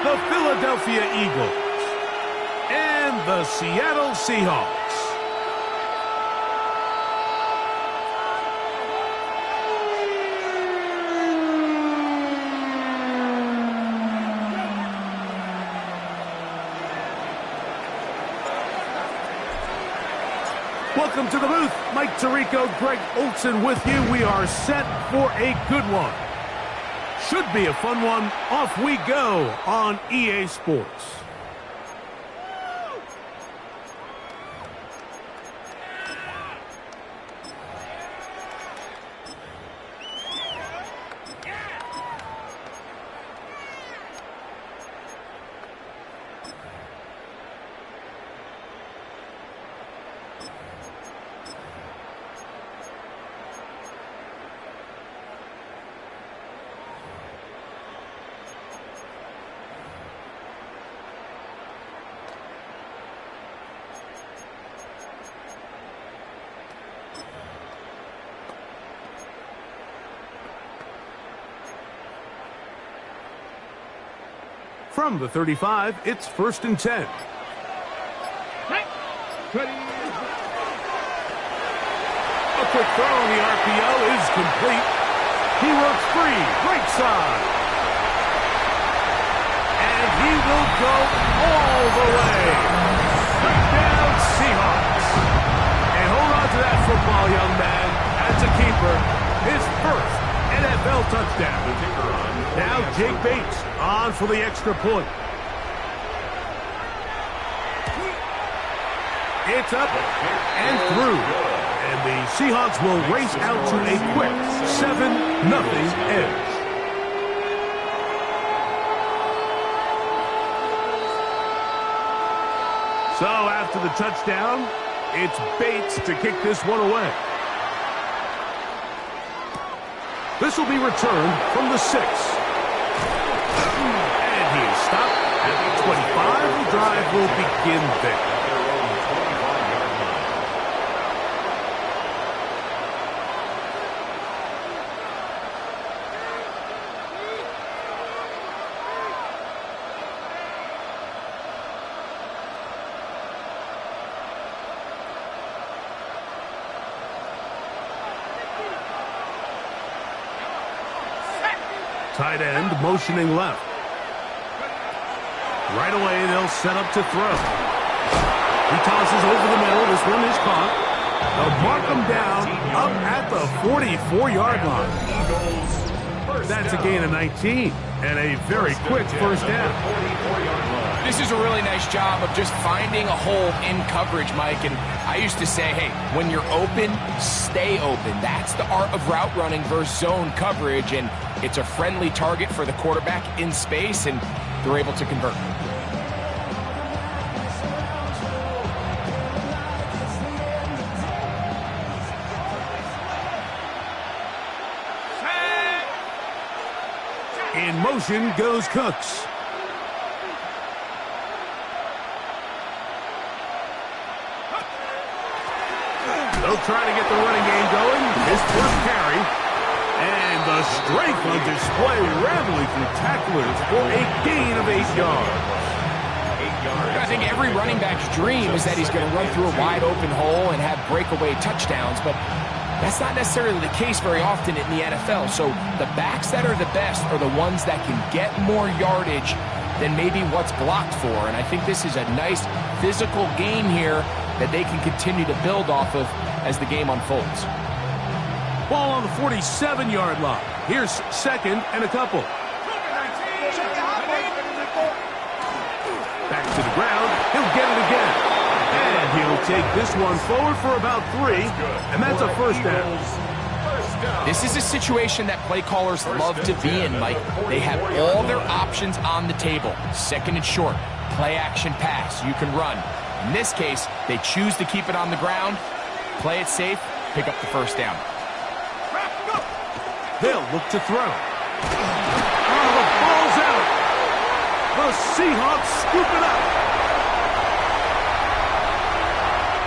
the Philadelphia Eagles and the Seattle Seahawks. Welcome to the booth. Mike Tirico, Greg Olsen with you. We are set for a good one. Should be a fun one. Off we go on EA Sports. From the 35, it's 1st and 10. A quick throw on the RPO is complete. He works free, right side. And he will go all the way. Touchdown, Seahawks. And hold on to that football, young man. That's a keeper. His first NFL touchdown. Now Jake Bates on for the extra point. It's up and through. And the Seahawks will race out to a quick 7-0 edge. So after the touchdown, it's Bates to kick this one away. This will be returned from the 6. And he is stopped at the 25. The drive will begin there. Tight end motioning left. Right away, they'll set up to throw. He tosses over the middle. This one is caught. They'll mark him down up at the 44-yard line. That's a gain of 19 and a very quick first down. This is a really nice job of just finding a hole in coverage, Mike. And I used to say, hey, when you're open, stay open. That's the art of route running versus zone coverage. And it's a friendly target for the quarterback in space, and they're able to convert. In motion goes Cooks. They'll try to get the running game going. His first carry. And the strength on display, rattling through tacklers for a gain of 8 yards. I think every running back's dream is that he's going to run through a wide open hole and have breakaway touchdowns, but that's not necessarily the case very often in the NFL. So the backs that are the best are the ones that can get more yardage than maybe what's blocked for. And I think this is a nice physical game here that they can continue to build off of as the game unfolds. Ball on the 47-yard line. Here's 2nd and a couple. Back to the ground. He'll get it again. And he'll take this one forward for about 3. And that's a first down. This is a situation that play callers love to be in, Mike. They have all their options on the table. 2nd and short. Play action pass. You can run. In this case, they choose to keep it on the ground, play it safe, pick up the first down. They'll look to throw. Oh, the ball's out. The Seahawks scoop it up.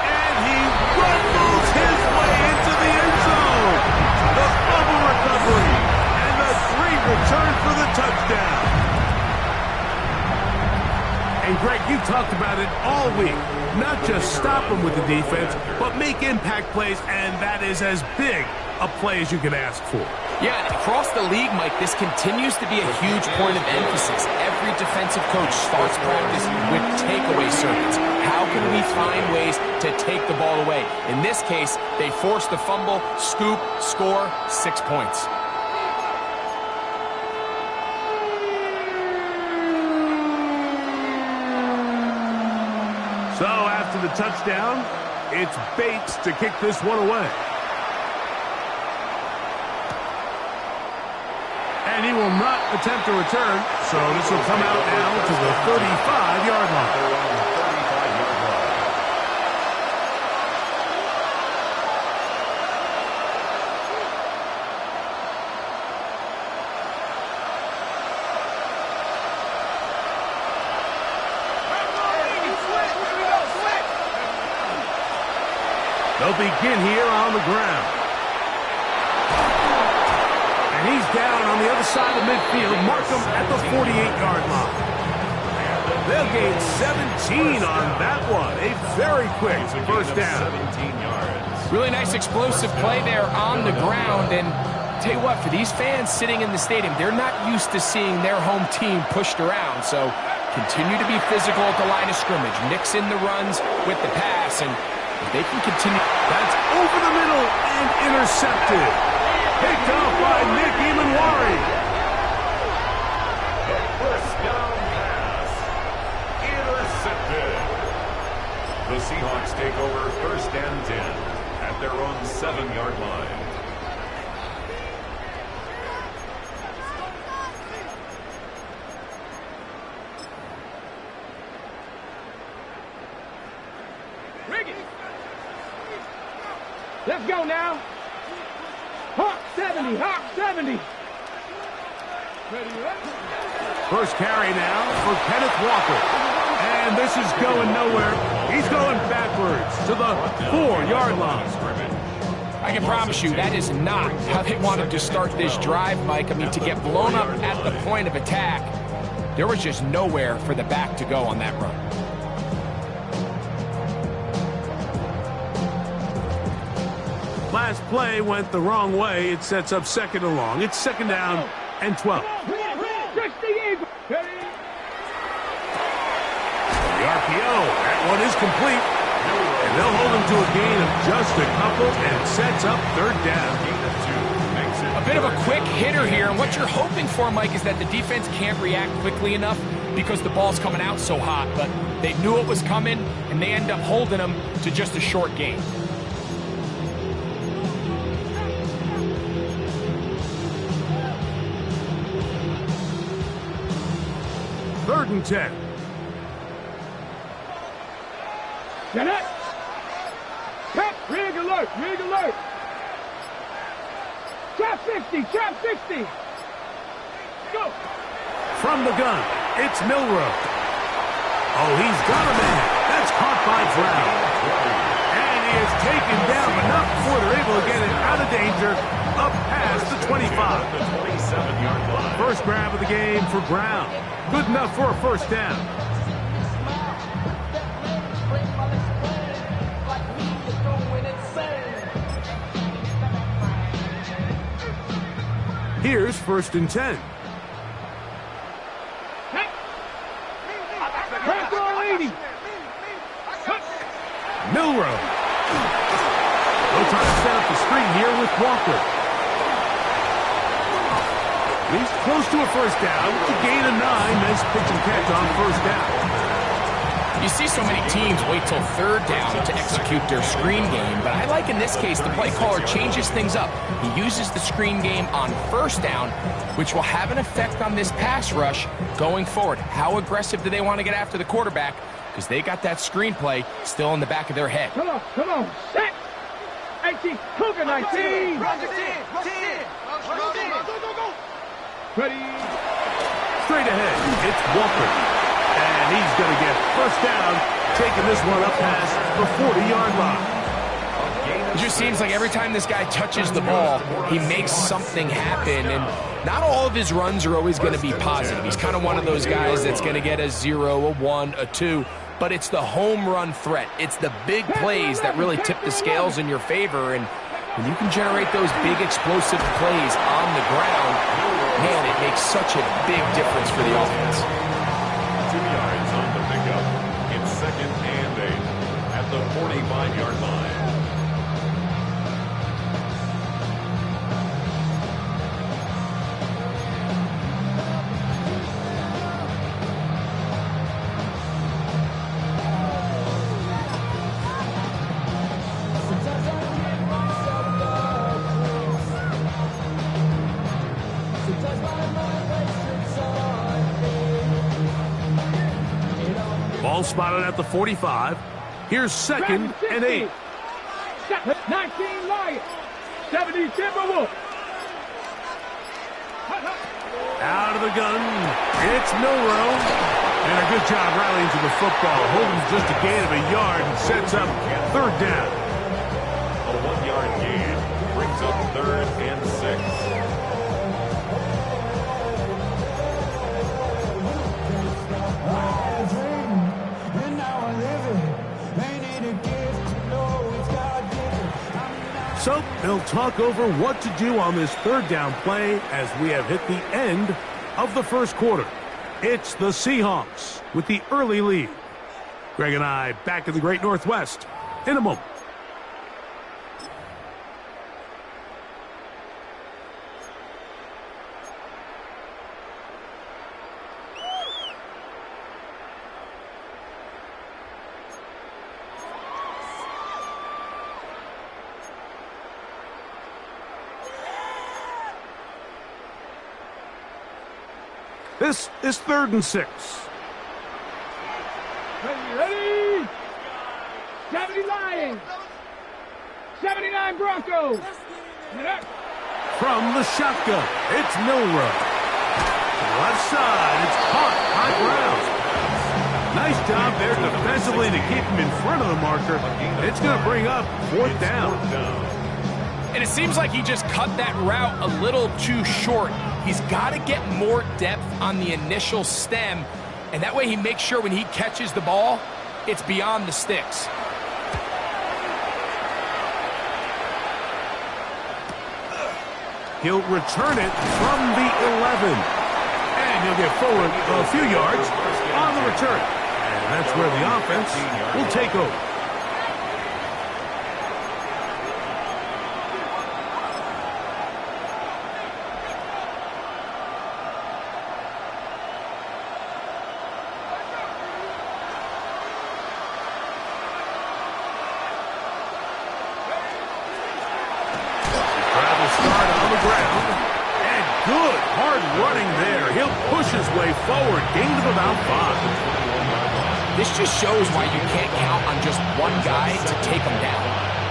And he rumbles his way into the end zone. The fumble recovery. And the 3 return for the touchdown. And Greg, you talked about it all week. Not just stop them with the defense, but make impact plays, and that is as big a play as you can ask for. Yeah, and across the league, Mike, this continues to be a huge point of emphasis. Every defensive coach starts practice with takeaway circuits. How can we find ways to take the ball away? In this case, they forced the fumble, scoop, score, 6 points. So after the touchdown, it's Bates to kick this one away. And he will not attempt a return, so this will come out now to the 35-yard line. They'll begin here on the ground. And he's down on the other side of midfield. Mark him at the 48-yard line. They'll gain 17 on that one. A very quick first down. 17 yards. Really nice explosive play there on the ground. And tell you what, for these fans sitting in the stadium, they're not used to seeing their home team pushed around. So continue to be physical at the line of scrimmage. Mix in the runs with the pass, and if they can continue. That's over the middle and intercepted. Picked up by Nick Emanwari. The first down pass. Intercepted. The Seahawks take over first and 10 at their own 7-yard line. Let's go now. Hawk 70, Hawk 70. First carry now for Kenneth Walker. And this is going nowhere. He's going backwards to the 4-yard line. I can promise you that is not how they wanted to start this drive, Mike. I mean, to get blown up at the point of attack, there was just nowhere for the back to go on that run. Last play went the wrong way. It sets up second and long. It's second down and 12. The RPO, that one is complete. And they'll hold him to a gain of just a couple and sets up third down. A bit of a quick hitter here, and what you're hoping for, Mike, is that the defense can't react quickly enough because the ball's coming out so hot. But they knew it was coming, and they end up holding them to just a short gain. Third and 10. Get it. Cut. Rig alert. Rig alert. Trap 60. Trap 60. Go. From the gun, it's Milroe. Oh, he's got a man. That's caught by Brown. And he is taken down, but not before they're able to get it out of danger up past the 25. The 27-yard line. First grab of the game for Brown. Good enough for a first down. Here's first and 10. Milroe. They'll try to set up the screen here with Walker. He's close to a first down. To gain a 9. Nice pitch and catch on first down. You see so many teams wait till third down to execute their screen game, but I like in this case the play caller changes things up. He uses the screen game on first down, which will have an effect on this pass rush going forward. How aggressive do they want to get after the quarterback? Because they got that screenplay still in the back of their head. Come on, set. 18, Cougar 19. Run it in. Ready. Straight ahead, it's Walker. And he's going to get first down, taking this one up past the 40-yard line. It just seems like every time this guy touches the ball, he makes something happen. And Not all of his runs are always going to be positive. He's kind of one of those guys that's going to get a 0, a 1, a 2, but it's the home run threat. It's the big plays that really tip the scales in your favor, and when you can generate those big explosive plays on the ground, man, it makes such a big difference for the offense. 2 yards on the pickup. It's 2nd and 8 at the 45-yard line. Ball spotted at the 45. Here's 2nd and 8. 19 Lions. 70 Timberwolves. Out of the gun. It's Milroe. And a good job rallying to the football. Holden's just a gain of a yard and sets up 3rd down. A 1-yard gain brings up 3rd and 6. So they'll talk over what to do on this 3rd down play as we have hit the end of the first quarter. It's the Seahawks with the early lead. Greg and I back in the Great Northwest in a moment. This is 3rd and 6. Ready? 70 Lions. 79 Broncos. From the shotgun, it's Milroe. To the left side, it's caught high ground. Nice job there defensively to keep him in front of the marker. It's going to bring up 4th down. And it seems like he just cut that route a little too short. He's got to get more depth on the initial stem, and that way he makes sure when he catches the ball, it's beyond the sticks. He'll return it from the 11. And he'll get forward a few yards on the return. And that's where the offense will take over. Good hard running there. He'll push his way forward. Gain of about 5. This just shows why you can't count on just one guy to take him down.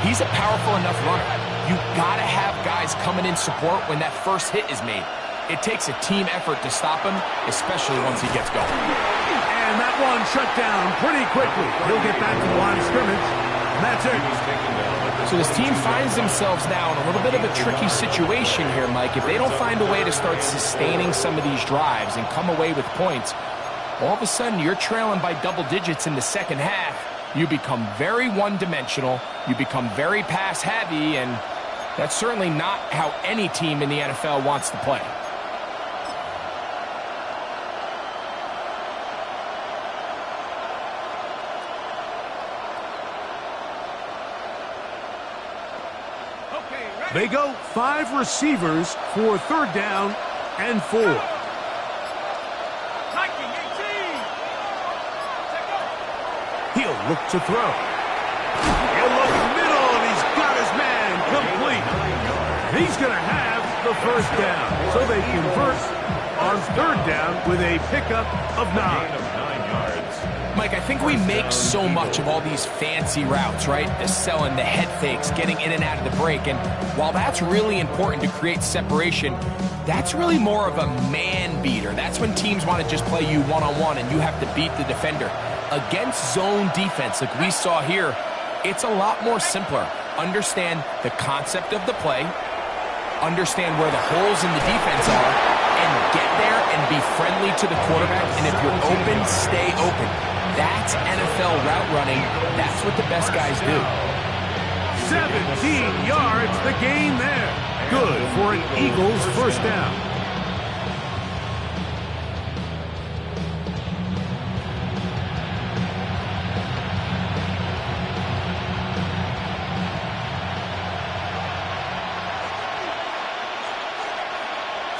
He's a powerful enough runner. You gotta have guys coming in support when that first hit is made. It takes a team effort to stop him, especially once he gets going. And that one shut down pretty quickly. He'll get back to the line of scrimmage. And that's it. So this team finds themselves now in a little bit of a tricky situation here, Mike. If they don't find a way to start sustaining some of these drives and come away with points, all of a sudden you're trailing by double digits in the second half. You become very one-dimensional. You become very pass-heavy, and that's certainly not how any team in the NFL wants to play. They go 5 receivers for 3rd down and 4. He'll look to throw. He'll look middle, and he's got his man complete. He's going to have the 1st down. So they convert on 3rd down with a pickup of 9. Mike, I think we make so much of all these fancy routes, right? The selling, the head fakes, getting in and out of the break. And while that's really important to create separation, that's really more of a man beater. That's when teams want to just play you one-on-one and you have to beat the defender. Against zone defense like we saw here, it's a lot more simpler. Understand the concept of the play, understand where the holes in the defense are, and get there and be friendly to the quarterback. And if you're open, stay open. That's NFL route running. That's what the best guys do. 17 yards, the gain there. Good for an Eagles first down.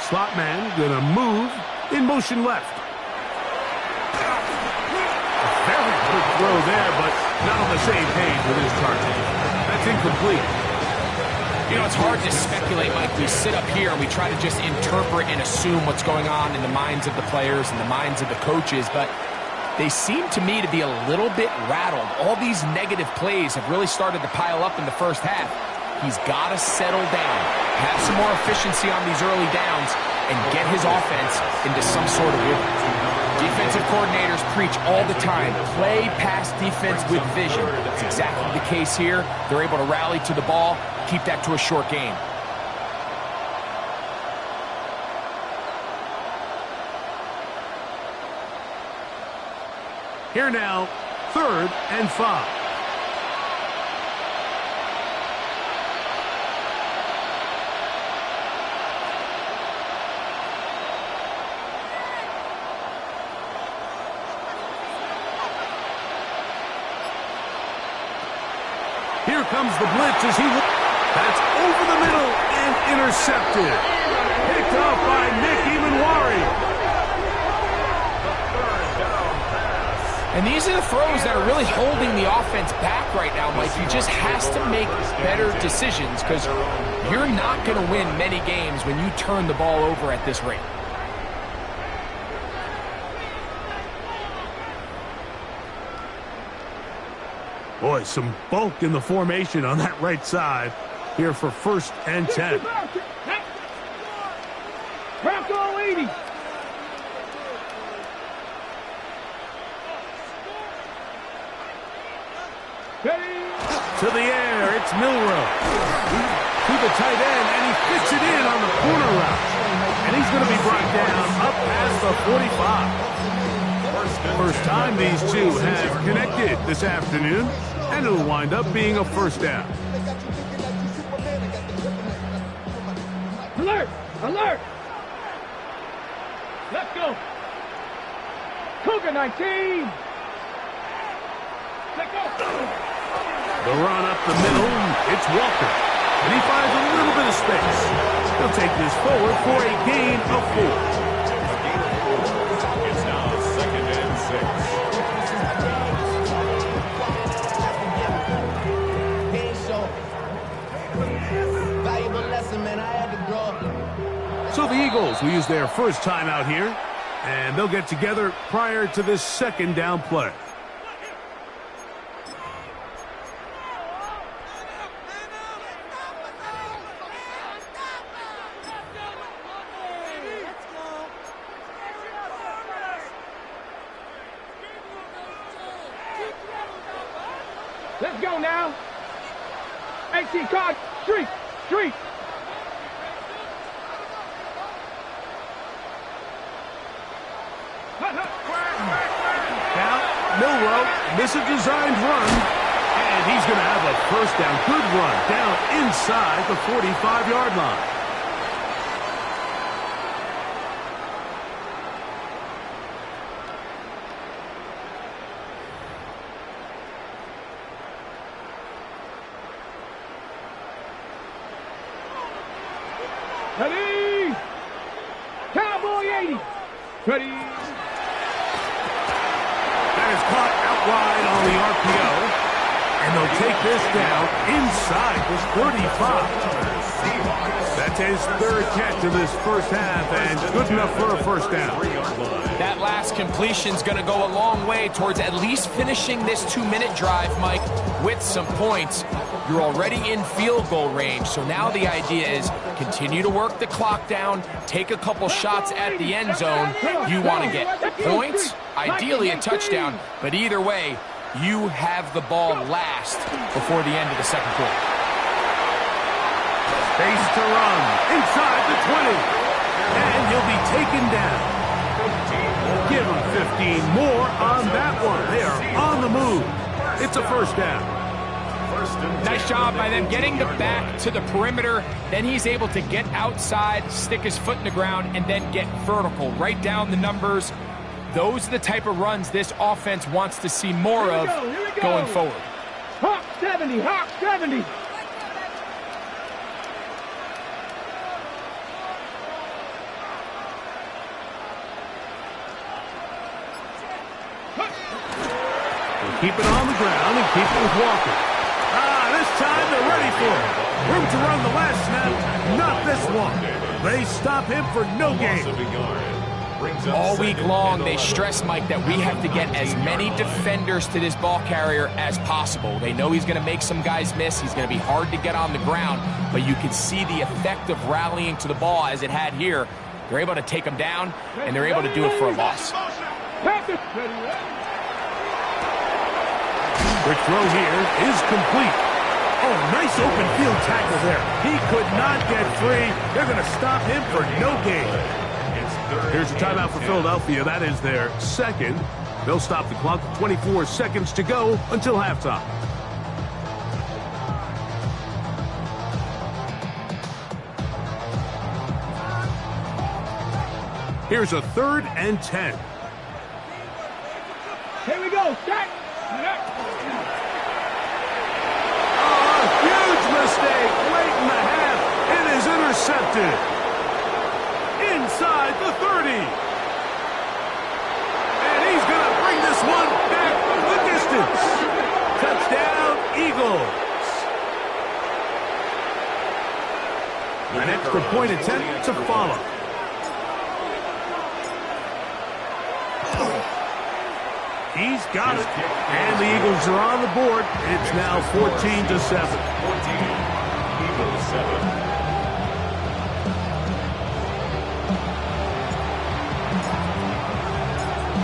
Slot man gonna move in motion left. A very good throw there, but not on the same page with his target. That's incomplete. You know, it's hard to speculate, Mike. We sit up here and we try to just interpret and assume what's going on in the minds of the players and the minds of the coaches, but they seem to me to be a little bit rattled. All these negative plays have really started to pile up in the first half. He's got to settle down, have some more efficiency on these early downs, and get his offense into some sort of rhythm. Defensive coordinators preach all the time, play pass defense with vision. That's exactly the case here. They're able to rally to the ball, keep that to a short game. Here now, 3rd and 5. Here comes the blitz as he... That's over the middle and intercepted. Picked up by Nick Emanwari. And these are the throws that are really holding the offense back right now, Mike. He just has to make better decisions because you're not going to win many games when you turn the ball over at this rate. Boy, some bulk in the formation on that right side here for 1st and 10. Bronco 80. To the air, it's Milroe. To the tight end, and he fits it in on the corner route. And he's going to be brought down up past the 45. First time these two have connected this afternoon, and it'll wind up being a first down. Alert! Alert! Let's go! Cougar 19! Let's go! The run up the middle, it's Walker. And he finds a little bit of space. He'll take this forward for a gain of 4. It's now 2nd and 6. Valuable lesson, man. I had to grow. So the Eagles will use their first time out here, and they'll get together prior to this 2nd down play. Let's go now. 18 card, street. Now, Milroe, miss a designed run, and he's going to have a first down. Good run down inside the 45-yard line. Ready! Cowboy 80! Ready! That is caught out wide on the RPO, and they'll take this down inside this 35. That's his 3rd catch of this first half, and good enough for a first down. That last completion's going to go a long way towards at least finishing this 2-minute drive, Mike, with some points. You're already in field goal range, so now the idea is continue to work the clock down, take a couple shots at the end zone. You want to get points, ideally a touchdown, but either way, you have the ball last before the end of the 2nd quarter. Face to run. Inside the 20. And he'll be taken down. Give him 15 more on that one. They are on the move. It's a first down. Nice job by them getting the back to the perimeter. Then he's able to get outside, stick his foot in the ground, and then get vertical. Right down the numbers. Those are the type of runs this offense wants to see more of going forward. Hawk 70, Hawk 70. Keep it on the ground and keep it with Walker. This time they're ready for it. Room to run the last snap, not this one. They stop him for no gain. All week long, they stress, Mike, that we have to get as many defenders to this ball carrier as possible. They know he's going to make some guys miss. He's going to be hard to get on the ground, but you can see the effect of rallying to the ball as it had here. They're able to take him down, and they're able to do it for a loss. Quick throw here is complete. Oh, nice open field tackle there. He could not get free. They're going to stop him for no gain. Here's a timeout for Philadelphia. That is their second. They'll stop the clock. 24 seconds to go until halftime. Here's a 3rd and 10. Here we go. Set. Mistake late in the half. It is intercepted. Inside the 30. And he's going to bring this one back the distance. Touchdown, Eagles. An extra point attempt to follow. He's got it. And the Eagles are on the board. It's now 14-7. 14, Eagles 7.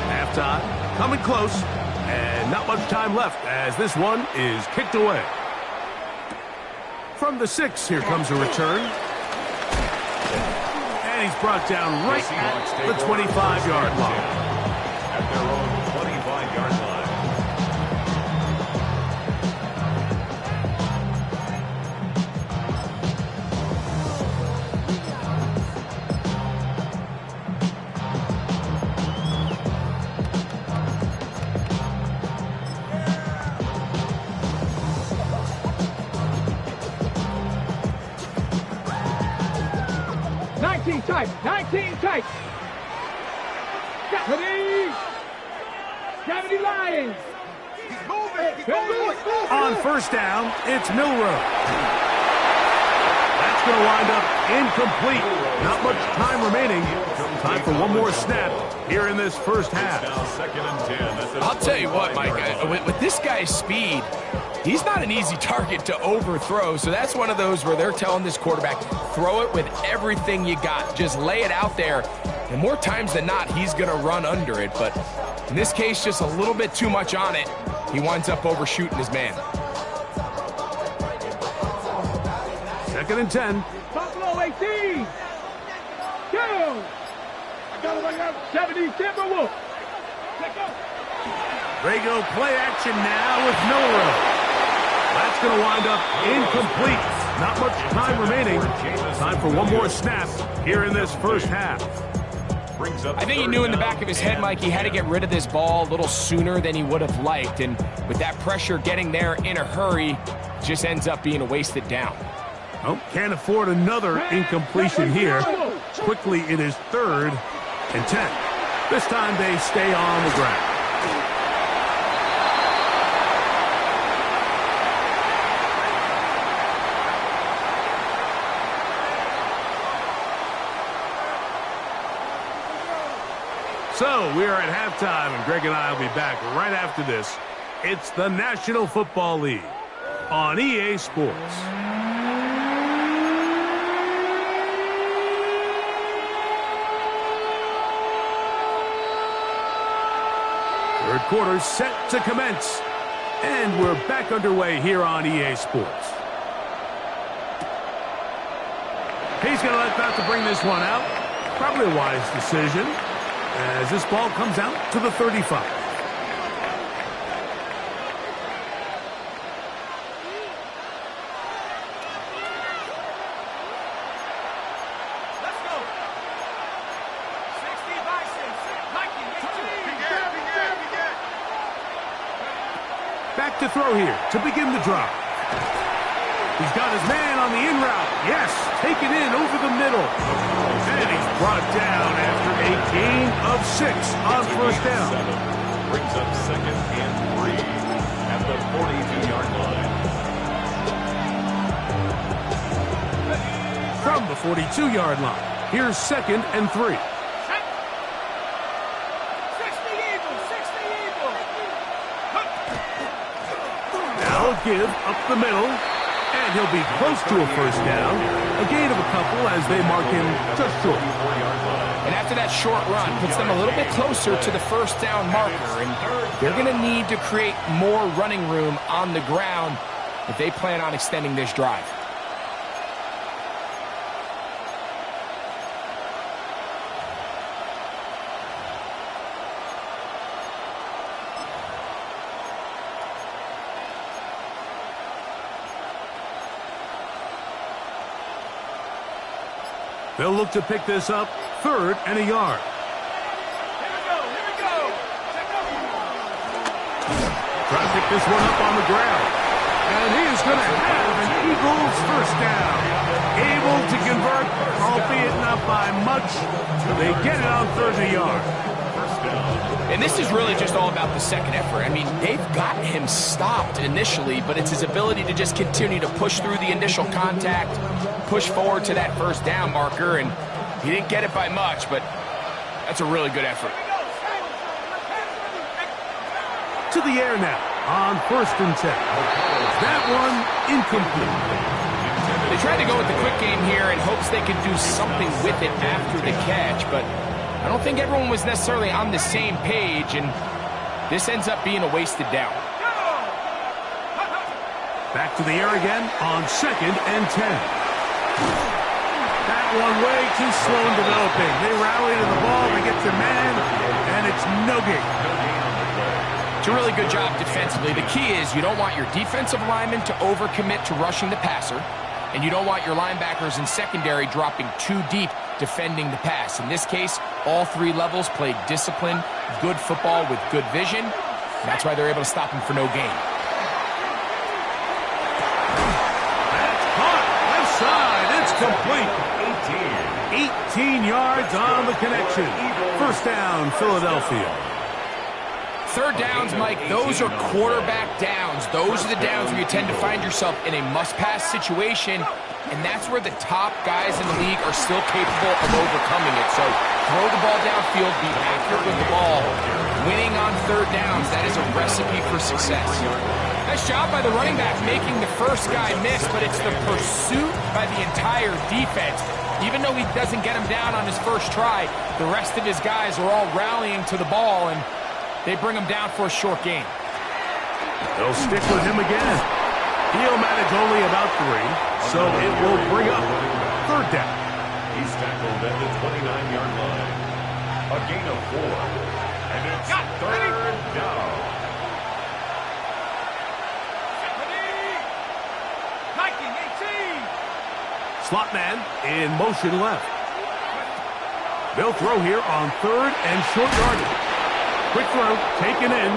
Halftime, coming close, and not much time left as this one is kicked away. From the 6, here comes a return. And he's brought down right at the 25-yard line. At their own 25-yard line. Tight, 19 tight. 70 Lions. On first down, it's Milroe. That's going to wind up incomplete. Not much time remaining. Time for one more snap here in this first half. Now 2nd and 10. I'll tell you what, Mike, with this guy's speed, he's not an easy target to overthrow, so that's one of those where they're telling this quarterback, throw it with everything you got. Just lay it out there, and more times than not, he's going to run under it. But in this case, just a little bit too much on it. He winds up overshooting his man. 2nd and 10. Buffalo 18. Go. 70 Timberwolves. They go play action now with Milroe. That's going to wind up incomplete. Not much time remaining. Time for one more snap here in this first half. I think he knew in the back of his head, Mike, he had to get rid of this ball a little sooner than he would have liked. And with that pressure getting there in a hurry, just ends up being a wasted down. Oh, can't afford another incompletion here. Quickly, it is 3rd and 10. This time they stay on the ground. So we are at halftime, and Greg and I will be back right after this. It's the National Football League on EA Sports. Third quarter set to commence, and we're back underway here on EA Sports. He's going to let that to bring this one out. Probably a wise decision as this ball comes out to the 35. Back to throw here to begin the drive. He's got his man on the in route. Yes, taken in over the middle. And he's brought down after a gain of 6 on first down. Brings up 2nd and 3 at the 42-yard line. From the 42-yard line, here's 2nd and 3. Give up the middle, and he'll be close to a first down. A gain of a couple as they mark him just short. And after that short run, puts them a little bit closer to the first down marker, and they're going to need to create more running room on the ground if they plan on extending this drive. They'll look to pick this up 3rd and a yard. Here we go. Try to pick this one up on the ground. And he is going to have an Eagles first down. Able to convert, albeit not by much. They get it on 3rd and a yard. And this is really just all about the second effort. I mean, they've got him stopped initially, but it's his ability to just continue to push through the initial contact, push forward to that first down marker, and he didn't get it by much, but that's a really good effort. To the air now on 1st and 10. That one incomplete. They tried to go with the quick game here in hopes they could do something with it after the catch, but I don't think everyone was necessarily on the same page, and this ends up being a wasted down. Back to the air again on 2nd and 10. That one way too slow in developing. They rally to the ball, they get their man, and it's no gain. It's a really good job defensively. The key is you don't want your defensive linemen to overcommit to rushing the passer, and you don't want your linebackers and secondary dropping too deep defending the pass. In this case, all 3 levels played disciplined, good football with good vision. That's why they're able to stop him for no gain. That's caught. Left side. It's complete. 18 yards on the connection. First down, Philadelphia. 3rd downs, Mike, those are quarterback downs. Those are the downs where you tend to find yourself in a must-pass situation, and that's where the top guys in the league are still capable of overcoming it. So throw the ball downfield, be accurate with the ball. Winning on 3rd downs, that is a recipe for success. Nice job by the running back making the first guy miss, but it's the pursuit by the entire defense. Even though he doesn't get him down on his first try, the rest of his guys are all rallying to the ball, and they bring him down for a short gain. They'll stick with him again. He'll manage only about 3, so it will bring up 3rd down. He's tackled at the 29-yard line. A gain of 4. And it's 3rd down. Slot man in motion left. They'll throw here on 3rd and short yardage. Quick throw, taken in,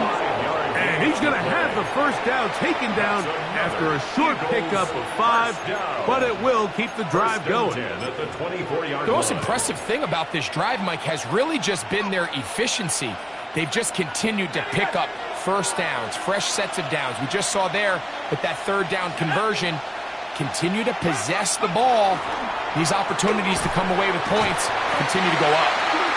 and he's going to have the first down taken down after a short pickup of 5, but it will keep the drive going. The most impressive thing about this drive, Mike, has really just been their efficiency. They've just continued to pick up first downs, fresh sets of downs. We just saw there with that 3rd down conversion, continue to possess the ball. These opportunities to come away with points continue to go up.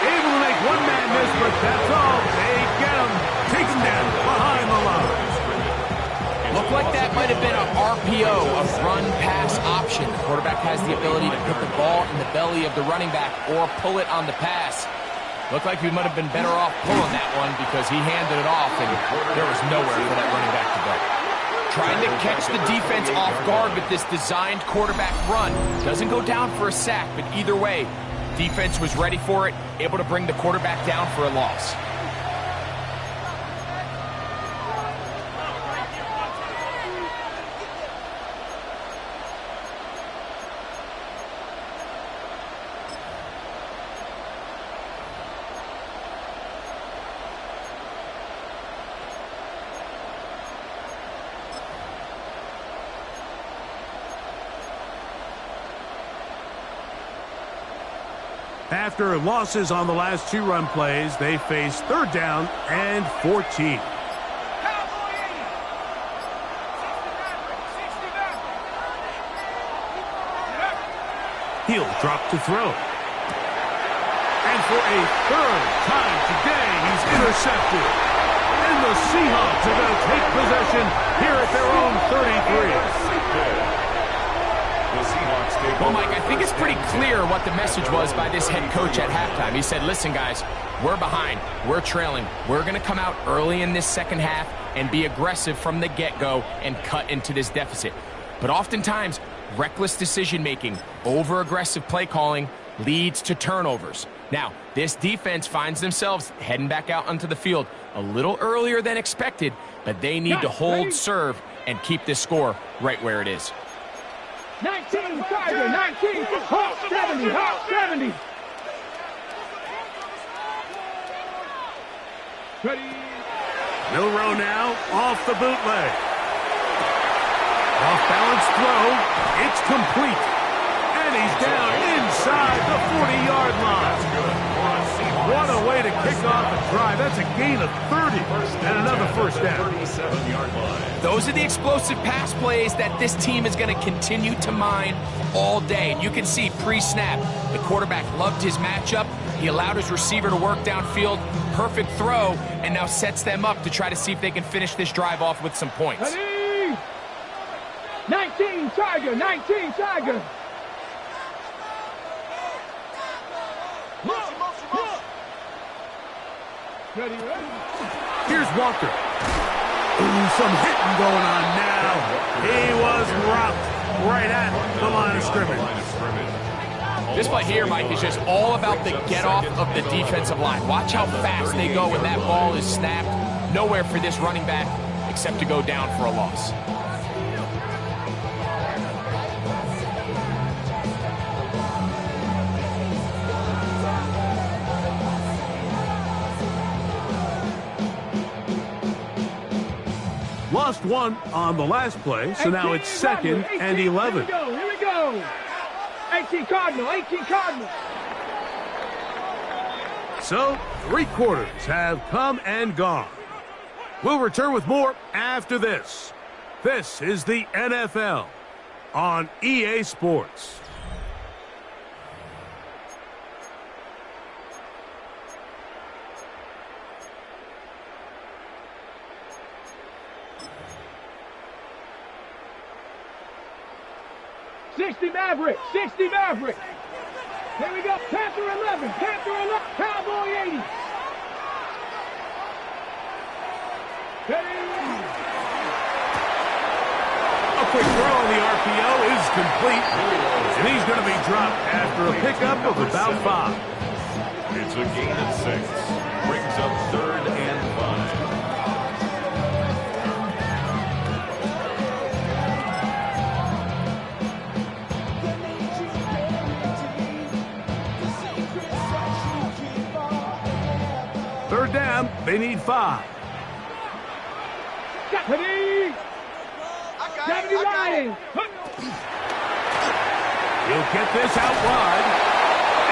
Able to make one man miss, but that's all. They get him. Take him down behind the line. Looked like that might have been an RPO, a run-pass option. The quarterback has the ability to put the ball in the belly of the running back or pull it on the pass. Looked like he might have been better off pulling that one because he handed it off, and there was nowhere for that running back to go. trying to catch the defense off guard with this designed quarterback run. Doesn't go down for a sack, but either way, defense was ready for it, able to bring the quarterback down for a loss. After losses on the last 2 run plays, they face 3rd down and 14. He'll drop to throw. And for a 3rd time today, he's intercepted. And the Seahawks are going to take possession here at their own 33. Well, Mike, I think it's pretty clear what the message was by this head coach at halftime. He said, listen, guys, we're behind. We're trailing. We're going to come out early in this second half and be aggressive from the get-go and cut into this deficit. But oftentimes, reckless decision-making, over-aggressive play calling leads to turnovers. Now, this defense finds themselves heading back out onto the field a little earlier than expected, but they need to hold serve and keep this score right where it is. 19, Tiger, 19, Hawk 70, Hawk 70. Ready. Milroe now off the bootleg. Off balance throw. It's complete. And he's down inside the 40-yard line. What a way to kick off a drive. That's a gain of 30 and another first down. Those are the explosive pass plays that this team is going to continue to mine all day. And you can see pre-snap, the quarterback loved his matchup. He allowed his receiver to work downfield. Perfect throw, and now sets them up to try to see if they can finish this drive off with some points. Ready. 19, Tiger, 19, Tiger. Ready, ready. Here's Walker. Ooh, some hitting going on now. He was rocked right at the line of scrimmage. This play here, Mike, is just all about the get-off of the defensive line. Watch how fast they go when that ball is snapped. Nowhere for this running back except to go down for a loss. Lost 1 on the last play, so now it's 2nd and 11. Here we go. 18 Cardinal, 18 Cardinal. So, 3 quarters have come and gone. We'll return with more after this. This is the NFL on EA Sports. Maverick, 60 Maverick. Here we go, Panther 11, Panther 11, Cowboy 80. A quick throw on the RPO is complete, and he's going to be dropped after a pickup of about 5. It's a gain of 6. Brings up 3rd and 5. Third down, they need 5. Ready. 70 Ryan. He'll get this out wide,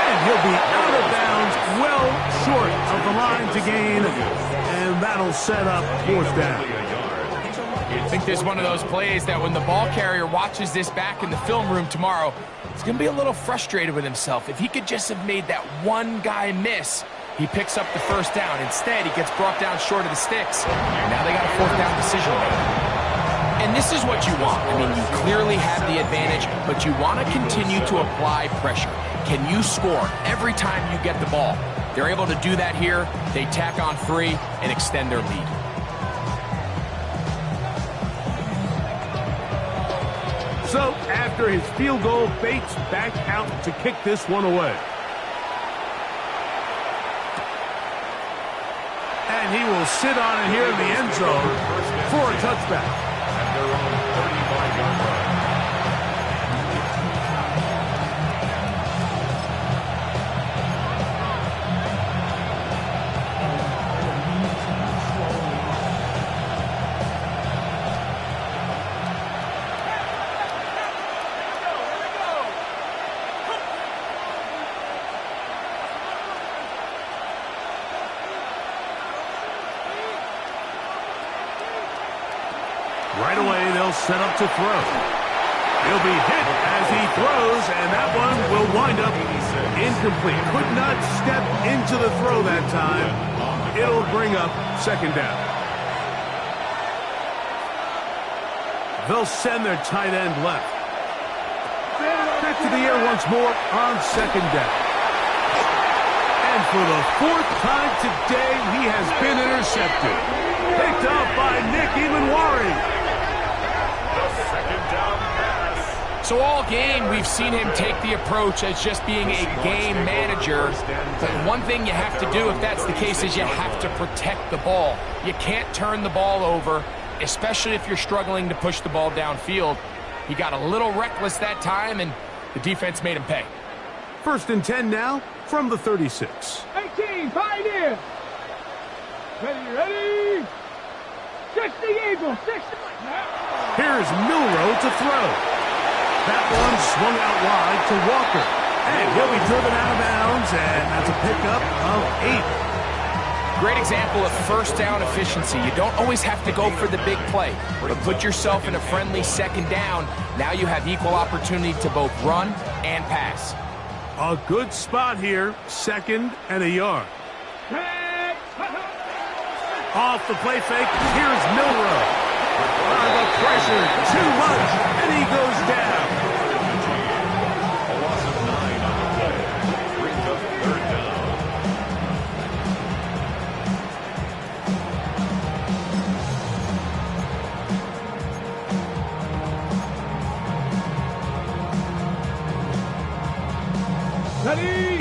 and he'll be out of bounds, well short of the line to gain, and that'll set up 4th down. I think there's one of those plays that when the ball carrier watches this back in the film room tomorrow, he's going to be a little frustrated with himself. If he could just have made that one guy miss, he picks up the first down. Instead, he gets brought down short of the sticks. Now they got a 4th down decision to make. And this is what you want. I mean, you clearly have the advantage, but you want to continue to apply pressure. Can you score every time you get the ball? They're able to do that here. They tack on 3 and extend their lead. So after his field goal, Bates back out to kick this one away. And he will sit on it here in the end zone for a touchback. At their own 35-yard line. Right away, they'll set up to throw. He'll be hit as he throws, and that one will wind up incomplete. Could not step into the throw that time. It'll bring up second down. They'll send their tight end left. Back to the air once more on second down. And for the fourth time today, he has been intercepted. Picked up by Nick Emanwari. So all game, we've seen him take the approach as just being a game manager. But one thing you have to do, if that's the case, is you have to protect the ball. You can't turn the ball over, especially if you're struggling to push the ball downfield. He got a little reckless that time, and the defense made him pay. 1st and 10 now from the 36. 18, Pioneer. Ready. 60 Eagles, 60. Here's Milroe to throw. That one swung out wide to Walker. And he'll be driven out of bounds, and that's a pickup of 8. Great example of first down efficiency. You don't always have to go for the big play, but put yourself in a friendly second down. Now you have equal opportunity to both run and pass. A good spot here, 2nd and a yard. Off the play fake, here's Milroe. The pressure, too much, and he goes down. A loss of 9 on the play. Brings up 3rd down.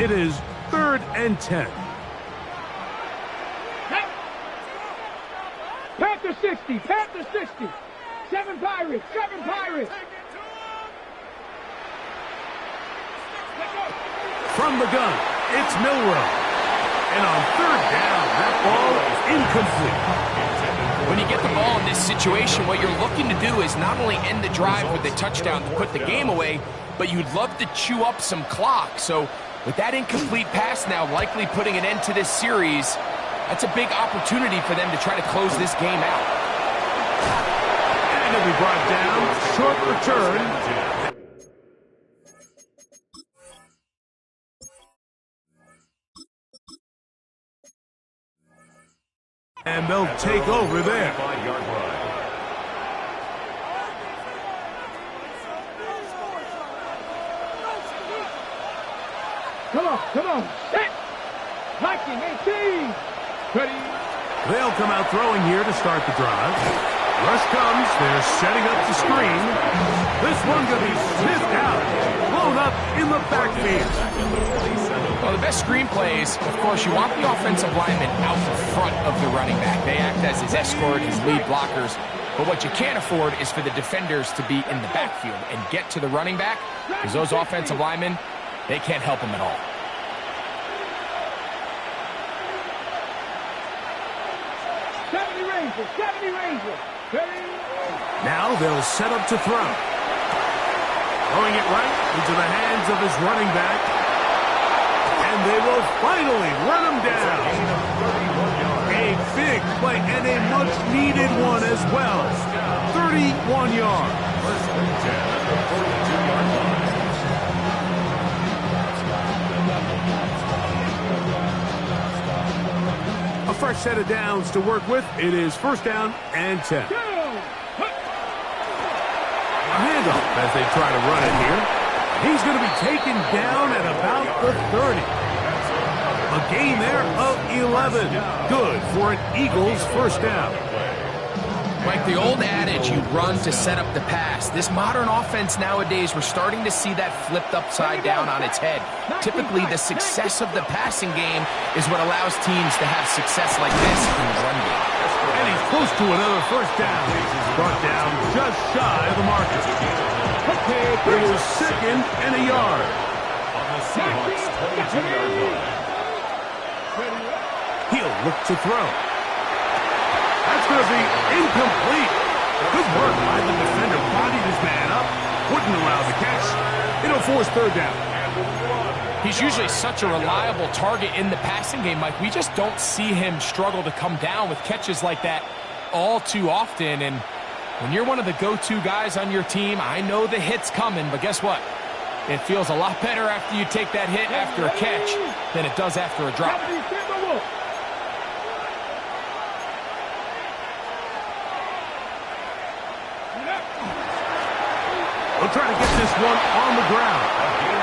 It is 3rd and 10. Panther 60, Panther 60. 7 Pirates, 7 Pirates. From the gun, it's Milroe. And on 3rd down, that ball is incomplete. When you get the ball in this situation, what you're looking to do is not only end the drive with a touchdown to put the game away, but you'd love to chew up some clock. So with that incomplete pass now likely putting an end to this series, that's a big opportunity for them to try to close this game out. And it'll be brought down, short return. And they'll take over there. 5-yard line. Come on, set. Viking 18. Ready. They'll come out throwing here to start the drive. Rush comes. They're setting up the screen. This one going to be sniffed out. Blown up in the backfield. Well, the best screen plays, of course, you want the offensive lineman out in front of the running back. They act as his escort, his lead blockers. But what you can't afford is for the defenders to be in the backfield and get to the running back, because those offensive linemen, they can't help him at all. Now they'll set up to throw. Throwing it right into the hands of his running back. And they will finally run him down. A big play and a much-needed one as well. 31 yards. First and 10 at the 42-yard line. A fresh set of downs to work with. It is 1st down and 10. A handoff as they try to run it here. He's going to be taken down at about the 30. A gain there of 11. Good for an Eagles 1st down. Like the old adage, you run to set up the pass. This modern offense nowadays, we're starting to see that flipped upside down on its head. Typically, the success of the passing game is what allows teams to have success like this in the run game. And he's close to another first down. Brought down just shy of the marker. It is 2nd and a yard. On the Seahawks 22-yard line. He'll look to throw. That's going to be incomplete. Good work by the defender. Bodied his man up. Wouldn't allow the catch. It'll force 3rd down. He's usually such a reliable target in the passing game, Mike. We just don't see him struggle to come down with catches like that all too often. And when you're one of the go-to guys on your team, I know the hit's coming, but guess what? It feels a lot better after you take that hit after a catch than it does after a drop. He'll try to get this one on the ground.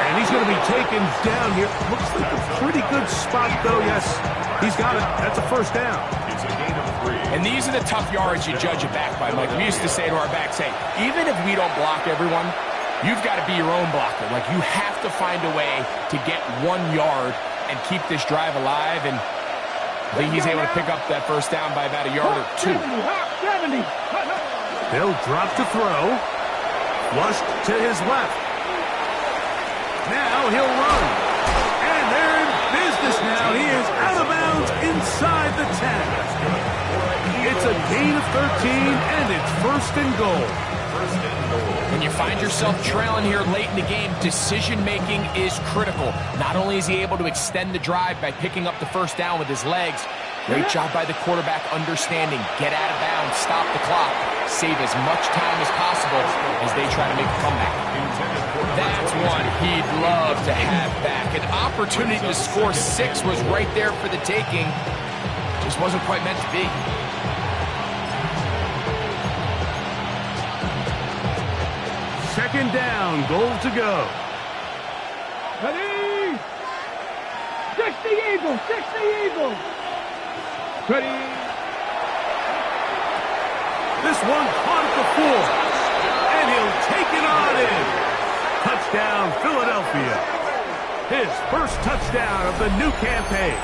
And he's going to be taken down here. Looks like a pretty good spot, though. Yes, he's got it. That's a first down. It's a gain of 3. And these are the tough yards you judge a back by. Like we used to say to our backs, hey, even if we don't block everyone, you've got to be your own blocker. Like you have to find a way to get 1 yard and keep this drive alive. And I think he's able to pick up that first down by about a yard or 2. They'll drop to throw. Flushed to his left. Now he'll run. And they're in business now. He is out of bounds inside the 10. It's a gain of 13, and it's 1st and goal. When you find yourself trailing here late in the game, decision-making is critical. Not only is he able to extend the drive by picking up the first down with his legs, great job by the quarterback understanding, get out of bounds, stop the clock, save as much time as possible as they try to make a comeback. That's one he'd love to have back. An opportunity to score 6 was right there for the taking. Just wasn't quite meant to be. Second down, goal to go. Ready? 60 Eagles, 60 Eagles. Ready? This one caught at the 4, and he'll take it on in. Touchdown, Philadelphia. His first touchdown of the new campaign.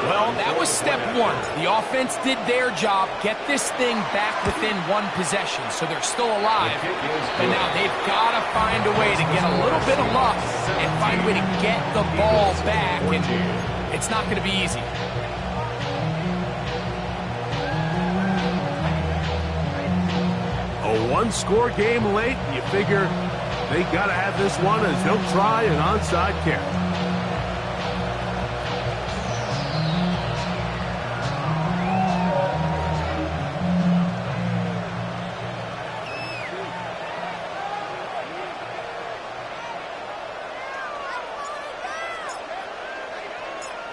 Well, that was step 1. The offense did their job, get this thing back within 1 possession, so they're still alive. But now they've got to find a way to get a little bit of luck and find a way to get the ball back, and it's not going to be easy. A 1-score game late, and you figure they got to have this one as they'll try an onside kick.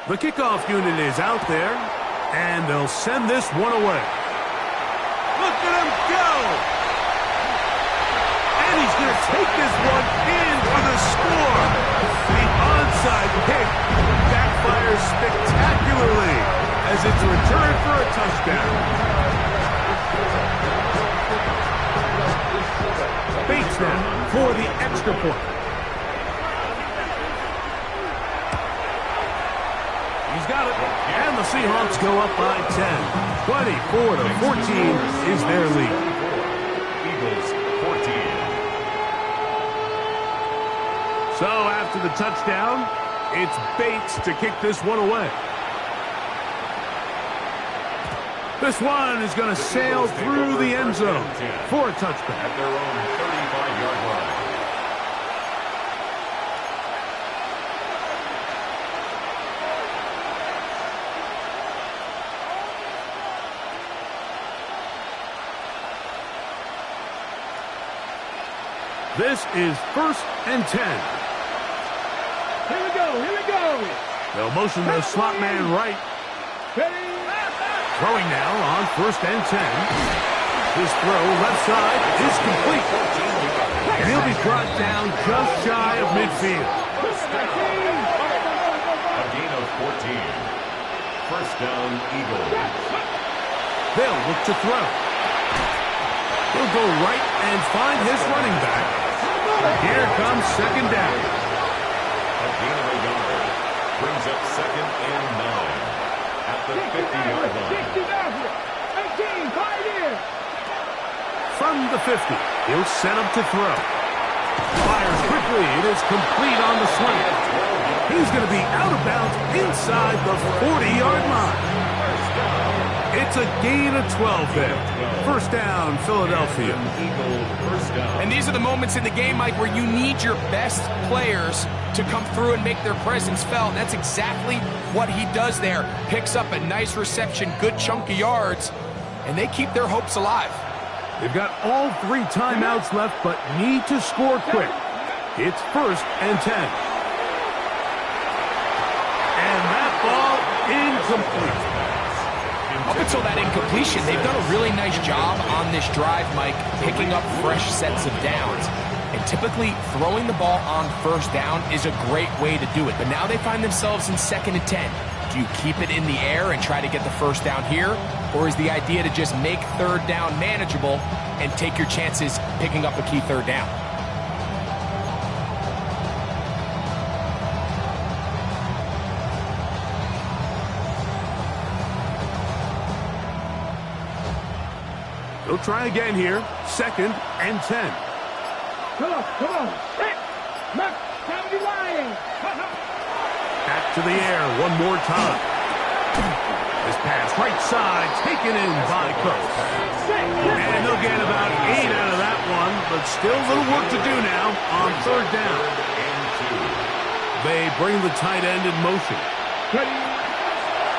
The kickoff unit is out there, and they'll send this one away. Look at him go! And he's going to take this one in for the score. The onside kick backfires spectacularly as it's returned for a touchdown. Bates now for the extra point. He's got it, and the Seahawks go up by 10. 24-14 is their lead. Eagles 14. So after the touchdown, it's Bates to kick this one away. This one is going to sail through the end zone for a touchback. At their own 35-yard line. This is 1st and 10. Here we go, here we go. They'll motion the slot man right. Ready? Throwing now on 1st and 10. His throw left side is complete. And he'll be brought down just shy of midfield. A gain of 14. First down, Eagles. They'll look to throw. He'll go right and find his running back. Here comes second down. A gain of a yard. Brings up 2nd and 9 at the 50-yard line. 60 Maverick. 18, 5 years. From the 50, he'll set up to throw. Fires quickly. It is complete on the slant. He's going to be out of bounds inside the 40-yard line. It's a gain of 12 there. First down, Philadelphia. And these are the moments in the game, Mike, where you need your best players to come through and make their presence felt. That's exactly what he does there. Picks up a nice reception, good chunk of yards, and they keep their hopes alive. They've got all 3 timeouts left, but need to score quick. It's 1st and 10. And that ball incomplete. Up until that incompletion, they've done a really nice job on this drive, Mike, picking up fresh sets of downs. And typically, throwing the ball on first down is a great way to do it. But now they find themselves in 2nd and 10. Do you keep it in the air and try to get the first down here? Or is the idea to just make 3rd down manageable and take your chances picking up a key 3rd down? They'll try again here. 2nd and 10. Come on. Hit. Look, down the line. Back to the air one more time. This pass right side taken in by Cook. And they'll get about 8 out of that one, but still a little work to do now on 3rd down. They bring the tight end in motion.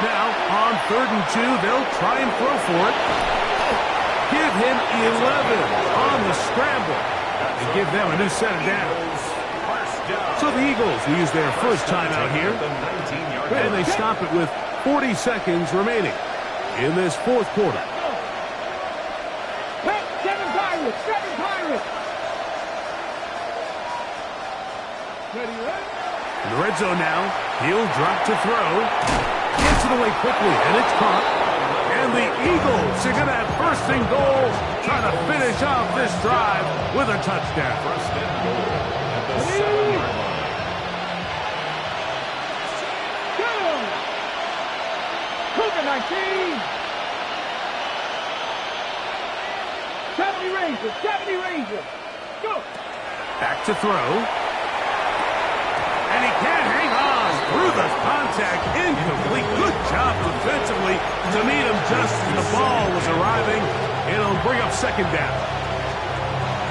Now, on 3rd and 2, they'll try and throw for it. Give him 11 on the scramble and give them a new set of downs. So the Eagles use their first timeout here, and they stop it with 40 seconds remaining in this 4th quarter. 7 Pirates. In the red zone now, he'll drop to throw. Gets it away quickly, and it's caught. And the Eagles are going to have 1st and goal, trying to finish off this drive with a touchdown. 1st and goal at the 7-yard line. Cougar 19. 70 Rangers. Go. Back to throw. And he can't hang on through the contact. Incomplete. Good job defensively to meet him just as the ball was arriving. It'll bring up 2nd down.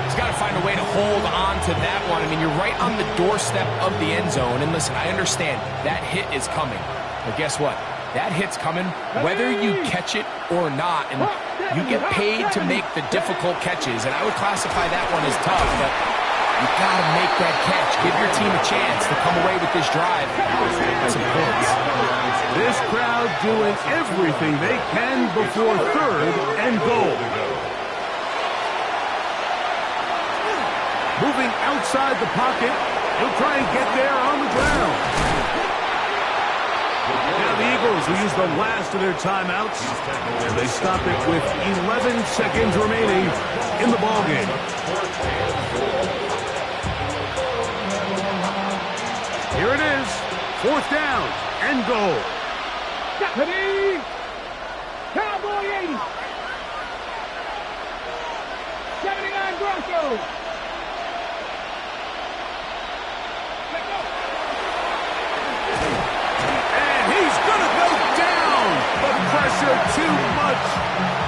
He's got to find a way to hold on to that one. I mean, you're right on the doorstep of the end zone. And listen, I understand that hit is coming. But guess what? That hit's coming whether you catch it or not. And you get paid to make the difficult catches. And I would classify that one as tough, but you've got to make that catch. Give your team a chance to come away with this drive. Some points. This crowd doing everything they can before 3rd and goal. Moving outside the pocket. He'll try and get there on the ground. Now the Eagles will use the last of their timeouts. And they stop it with 11 seconds remaining in the ballgame. Here it is. 4th down and goal. Deputy. Cowboy 80. 79 Broncos. And he's going to go down. The pressure too much.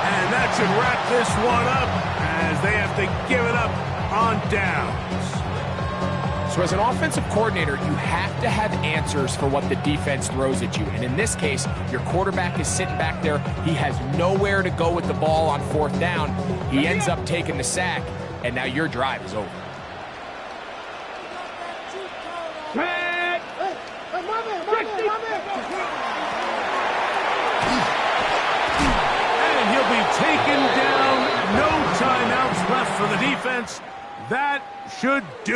And that should wrap this one up as they have to give it up on downs. So as an offensive coordinator, you have to have answers for what the defense throws at you. And in this case, your quarterback is sitting back there. He has nowhere to go with the ball on 4th down. He ends up taking the sack, and now your drive is over. And he'll be taken down. No timeouts left for the defense. That should do it.